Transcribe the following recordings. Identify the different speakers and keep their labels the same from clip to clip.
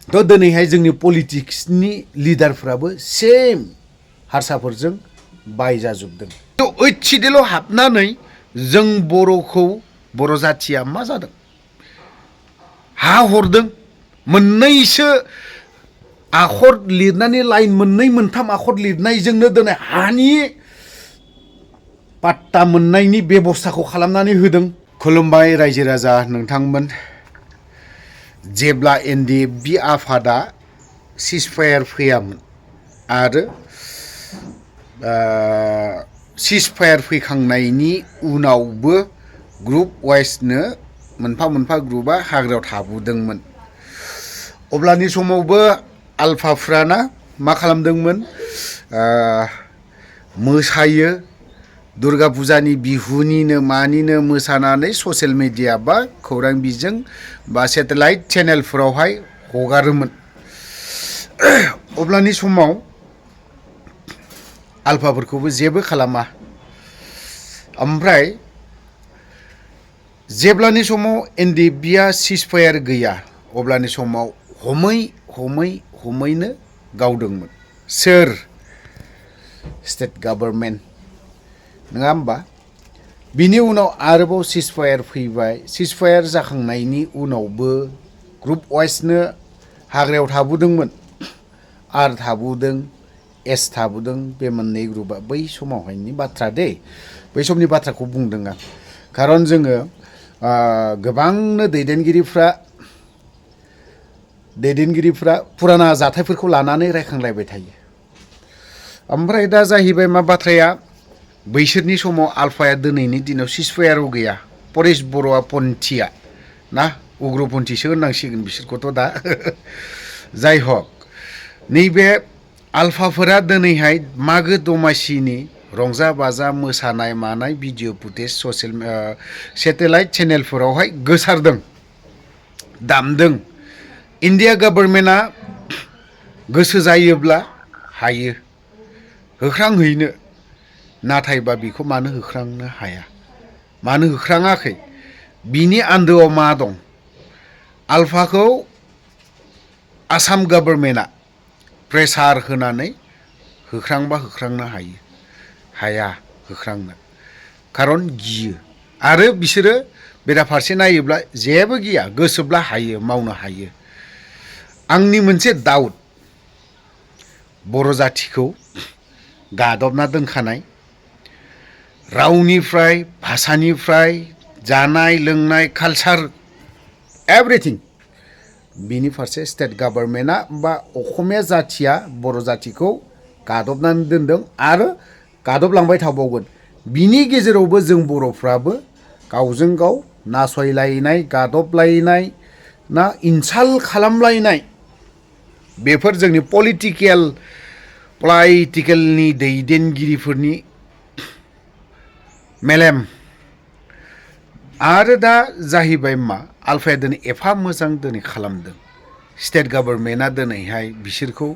Speaker 1: तो दिनैहाय जोंनि पलिटिक्सनि लिडारफ्राबो सेम हारसाफोरजों बायजाजोबदों। तो ओइथिदेल' हाबनानै जों बर' जाथिया मा जादों हा हरदों मोननैसो आखर लिरनानै लाइन मोननै मोनथाम आखर लिरनायजोंनो दिनै हानि पाट्टा मोननायनि बेबस्थाखौ खालामनानै होदों। खुलुमबाय रायजो राजा नोंथांमोन। जेब्ला एनडिएफबि आफादा सिजफायार फैयामोन आरो सिजफायार फैखांनायनि उनावबो ग्रुप वाइसनो मोनफा मोनफा ग्रुपआ हाग्रायाव थाबोदोंमोन। अब्लानि समावबो आलफाफ्राना मा खालामदोंमोन, मोसायो दुर्गा फुजानि बिहुनिनो मानिनो मोसानानै ससियेल मिडिया बा खौरां बिजों बा सेटेलाइट चेनेलफोरावहाय हगारोमोन। अब्लानि समाव आलफाफोरखौबो जेबो खालामा। ओमफ्राय जेब्लानि समाव एनडिएफबिआ सिजफायार गैया अब्लानि समाव हमैनो गावदोंमोन। सोर? स्टेट गभर्नमेन्ट, नङा होमबा? बिनि उनाव आरोबाव सिजफायार फैबाय। सिजफायार जाखांनायनि उनावबो ग्रुप वाइसनो हाग्रायाव थाबोदोंमोन। आर थाबोदों, एस थाबोदों। बे मोननै ग्रुपआ बै समावहायनि बाथ्रा दे, बै समनि बाथ्राखौ बुंदों आं। खारन जोङो गोबांनो दैदेनगिरिफ्रा फुराना जाथायफोरखौ लानानै रायखांलायबाय थायो। ओमफ्राय दा जाहैबाय मा बाथ्राया, बैसोरनि समाव आलफाया दिनैनि दिनाव सिजफायाराव गैया। परेश बर'आ पन्थिया ना उग्रपन्थिसो होननांसिगोन बिसोरखौथ' दा। जाय हक, नैबे आलफाफोरा दिनैहाय मागो दमासिनि रंजा बाजा मोसानाय मानाय भिडिअ फुटेज सेटेलाइट चेनेलफोरावहाय गोसारदों, दामदों। इन्डिया गभर्नमेन्टआ गोसो जायोब्ला हायो होख्रांहैनो, नाथायबा बेखौ मानो होख्रांनो हाया? मानो होख्राङाखै? बिनि आन्दोआव मा दं? आलफाखौ आसाम गभर्नमेन्टआ प्रेसार होनानै होख्रांबा होख्रांनो हायो, हाया होख्रांनो। खारन गियो। आरो बिसोरो बेराफारसे नायोब्ला जेबो गिया, गोसोब्ला हायो, मावनो हायो। आंनि मोनसे डाउट, बर' जाथिखौ गादबना दोनखानाय, रावनिफ्राय भाषानिफ्राय जानाय लोंनाय कालचार एभ्रिथिं, बिनि फारसे स्टेट गभर्नमेन्टआ बा असमिया जाथिया बर' जाथिखौ गादबनानै दोनदों आरो गादबलांबाय थाबावगोन। बिनि गेजेरावबो जों बर'फ्राबो गावजों गाव नासयलायनाय, गादबलायनाय ना इनसाल्ट खालामलायनाय, बेफोर जोंनि पलिटिकेलनि दैदेनगिरिफोरनि मेलेम। आरो दा जाहैबाय मा, आलफाया दिनै एफा मोजां दिनै खालामदों। स्टेट गभर्नमेन्टआ दिनैहाय बिसोरखौ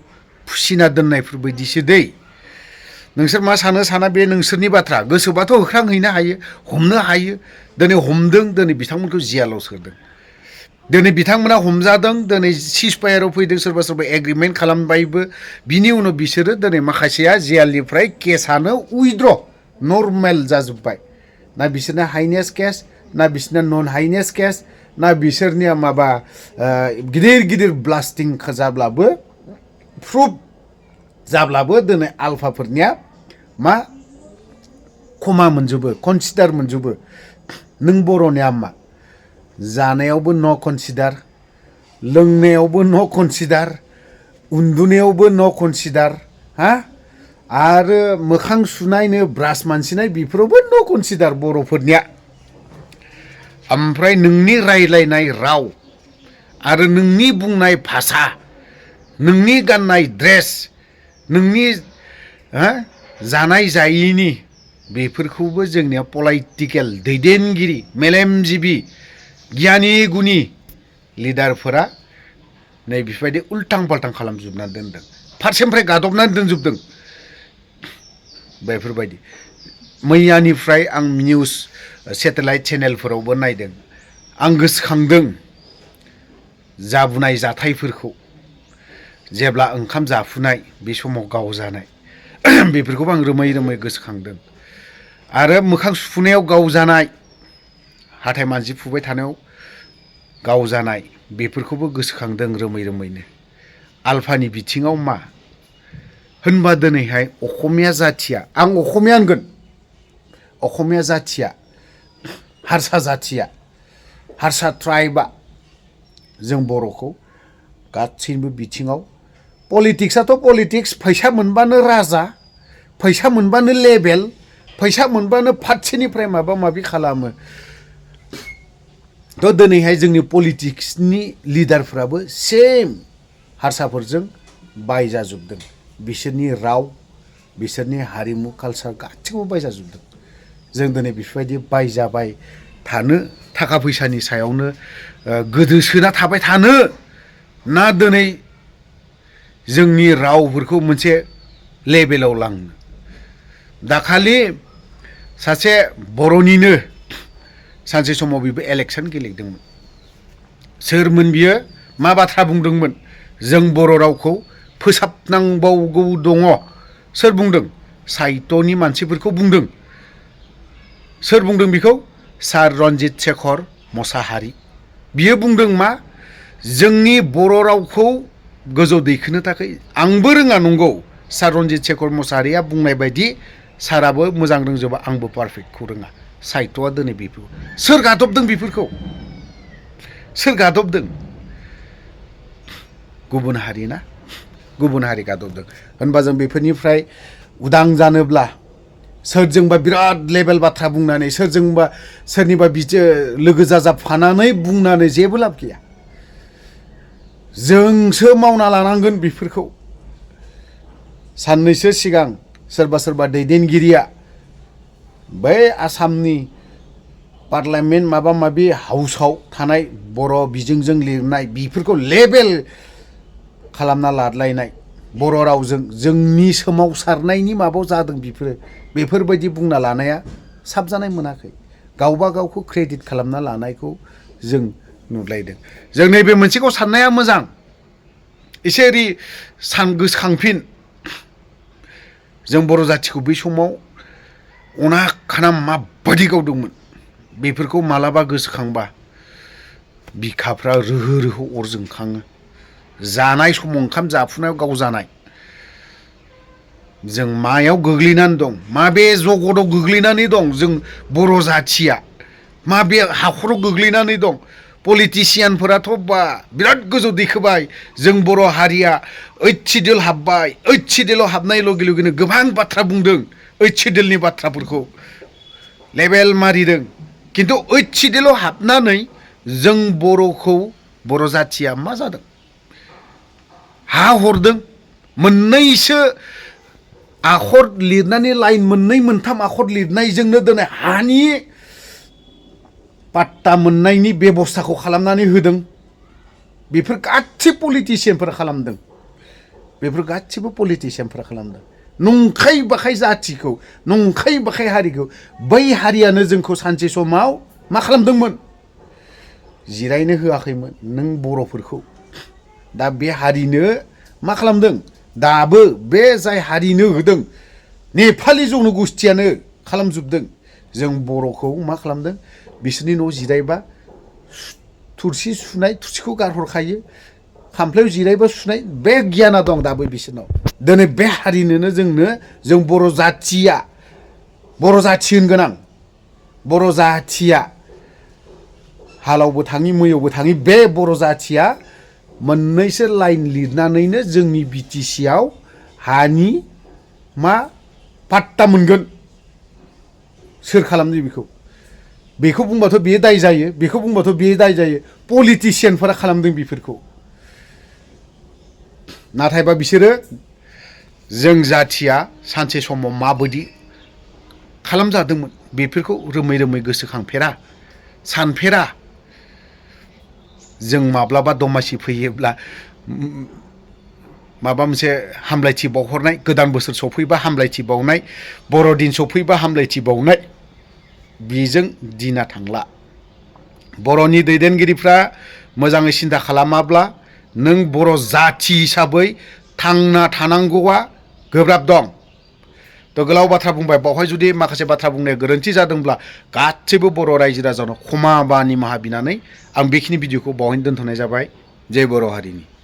Speaker 1: फुसिना दोननायफोर बायदिसो दै। नोंसोर मा साना बे नोंसोरनि बाथ्रा। गोसोबाथ' होख्रांहैनो हायो, हमनो हायो। दिनै हमदों, दिनै बिथांमोनखौ जियालाव सोदों। दिनै बिथांमोना हमजादों, दिनै सिजफायाराव फैदों, सोरबा सोरबा एग्रिमेन्ट खालामबायबो। बिनि उनाव बिसोरो दिनै माखासेया जेलनिफ्राय केसानो उइद्र' नर्मेल जाजोब्बाय। ना बिसोरना हाइनेस केस, ना बिसोरना नन हाइनेस केस, ना बिसोरनिया माबा गिदिर गिदिर ब्लास्टिं जाब्लाबो, प्रुफ जाब्लाबो दिनै आलफाफोरनिया मा खमा मोनजोबो, कनसिडार मोनजोबो। नों बर'निया मा? जानायावबो न' कनसिडार, लोंनायावबो न' कनसिडार, उन्दुनायावबो न' कनसिडार, हा? आरो मोखां सुनायनो ब्रास मानसिनाय बेफोरावबो न' कनसिडार बर'फोरनिया। ओमफ्राय नोंनि रायलायनाय राव आरो नोंनि बुंनाय भाषा, नोंनि गाननाय ड्रेस, नोंनि जानाय जायैनि, बेफोरखौबो जोंनिया पलिटिकेल दैदेनगिरि, मेलेमजिबि, गियानि गुनि लिडारफोरा नै बेफोरबायदि उल्टां फाल्टां खालामजोबनानै दोनदों। फारसेनिफ्राय गादबनानै दोनजोबदों। बेफोरबायदि मैयानिफ्राय आं निउस सेटेलाइट चेनेलफोरावबो नायदों। आं गोसोखांदों जाबोनाय जाथायफोरखौ। जेब्ला ओंखाम जाफुनाय बे समाव गावजानाय बेफोरखौबो आं रोमै रोमै गोसोखांदों आरो मोखां सुफुनायाव गावजानाय हाथाय मानजिफुबाय थानायाव गावजानाय बेफोरखौबो गोसोखांदों रोमै रोमैनो आलफानि बिथिङाव मा होनबा दिनैहाय असमिया जाथिया आं असमिया होनगोन असमिया जाथिया हारसा जाथिया हारसा ट्राइबा जों बर'खौ गासैबो बिथिङाव पलिटिक्सआथ' पलिटिक्स फैसा मोनबानो राजा फैसा मोनबानो लेभेल फैसा मोनबानो फारसेनिफ्राय माबा माबि खालामो थ' दिनैहाय जोंनि पलिटिक्सनि लिडारफ्राबो सेम हारसाफोरजों बायजाजोबदों बिसोरनि राव बिसोरनि हारिमु कालसार गासैखौबो बायजाजोबदों जों दिनै बेफोरबायदि बायजाबाय थानो थाखा फैसानि सायावनो गोदोसोना थाबाय थानो ना दिनै जोंनि रावफोरखौ मोनसे लेभेलाव लांनो दाखालि सासे बर'निनो सानसे समाव बेबो इलेक्सन गेलेदोंमोन सोरमोन बियो मा बाथ्रा बुंदोंमोन जों बर' रावखौ फोसाबनांबावगौ दङ सोर बुंदों साहित्यनि मानसिफोरखौ बुंदों सोर बुंदों बेखौ सार रन्जित शेखर मोसाहारी बियो बुंदों मा जोंनि बर' रावखौ गोजौ दैखोनो थाखाय आंबो रोङा नंगौ सार रन्जित शेखर मोसाहारीया बुंनाय बायदि साराबो मोजां रोंजोबा आंबो पारफेक्टखौ रोङा साहित्यआ दिनै बेफोरखौ सोर गादबदों बेफोरखौ सोर गादबदों गुबुन हारि ना गुबुन हारि गादबदों होनबा जों बेफोरनिफ्राय उदां जानोब्ला सोरजोंबा बिराद लेभेल बाथ्रा बुंनानै सोरजोंबा सोरनिबा लोगो जाजाबफानानै बुंनानै जेबो लाब गैया जोंसो मावना लानांगोन बेफोरखौ साननैसो सिगां सोरबा दैदेनगिरिया बै आसामनि पार्लियामेन्ट माबा माबि हाउसाव थानाय बर' बिजोंजों लिरनाय बेफोरखौ लेबेल खालामना लादलायनाय बर' रावजों जोंनि सोमावसारनायनि माबायाव जादों बेफोरबायदि बुंना लानाया साबजानाय मोनाखै गावबा गावखौ क्रेडिट खालामना लानायखौ जों नुलायदों जों नैबे मोनसेखौ साननाया मोजां एसे ओरै गोसोखांफिन जों बर' जाथिखौ बै समाव अनाख खाना माबायदि गावदोंमोन बेफोरखौ मालाबा गोसोखांबा बिखाफ्रा रोहो रोहो अर जोंखाङो जानाय समाव ओंखाम जाफुनायाव गावजानाय जों मायाव गोग्लैनानै दं माबे जगतआव गोग्लैनानै दं जों बर' जाथिया माबे हाखराव गोग्लैनानै दं पलिटिसियानफोराथ' बा बिराद गोजौ दैखोबाय जों बर' हारिया ओइथ सिडिउल हाबबाय ओइथ सिडिउलाव हाबनाय लगे लगेनो गोबां बाथ्रा बुंदों ओइथ सिडिउलनि बाथ्राफोरखौ लेभेल मारिदों खिन्थु ओइथ सिडिउलाव हाबनानै जों बर' जाथिया मा जादों हा हरदों मोननैसो आखर लिरनानै लाइन मोननै मोनथाम आखर लिरनायजोंनो दिनै हानि पाट्टा मोननायनि बेबस्थाखौ खालामनानै होदों बेफोर गासै पलिटिसियानफोरा खालामदों बेफोर गासैबो पलिटिसियानफोरा खालामदों नंखाय बाखाय जाथिखौ नंखाय बाखाय हारिखौ बै हारियानो जोंखौ सानसे समाव मा खालामदोंमोन जिरायनो होआखैमोन नों बर'फोरखौ दा बे हारिनो मा खालामदों दाबो बे जाय हारिनो होदों नेपालि जनगोष्ठियानो खालामजोबदों जों बर'खौ मा खालामदों बिसोरनि न' जिरायबा थुरसि सुनाय थुरसिखौ गारहरखायो खामफ्लायाव जिरायबा सुनाय बे गियाना दं दाबो बिसोरनाव दिनै बे हारिनोनो जों बर' जाथिया बर' जाथि होनगोन आं बर' जाथिया हालावबो थाङि मैयावबो थाङि बे बर' जाथिया मोननैसो लाइन लिरनानैनो जोंनि बिटिसिआव हानि मा पाट्टा मोनगोन सोर खालामदों बेखौ बुंबाथ' बेयो दाय जायो बेखौ बुंबाथ' बेयो दाय जायो पलिटिसियानफोरा खालामदों बेफोरखौ नाथायबा बिसोरो जों जाथिया सानसे समाव माबायदि खालामजादोंमोन बेफोरखौ रोमै रोमै गोसोखांफेरा सानफेरा जों माब्लाबा दमासि फैयोब्ला माबा मोनसे हामलायथि बावहरनाय गोदान बोसोर सफैबा हामलायथि बावनाय बर'दिन सफैबा हामलायथि बावनाय बेजों दिना थांला बर'नि दैदेनगिरिफ्रा मोजाङै सिन्था खालामाब्ला नों बर' जाथि हिसाबै थांना थानांगौआ गोब्राब दं। थ' गोलाव बाथ्रा बुंबाय, बावहाय जुदि माखासे बाथ्रा बुंनाया गोरोन्थि जादोंब्ला गासैबो बर' रायजो राजानाव क्षमा बा निमाहा बिनानै आं बेखिनि भिडिअखौ बावहायनो दोनथ'नाय जाबाय। जय बर' हारिनि।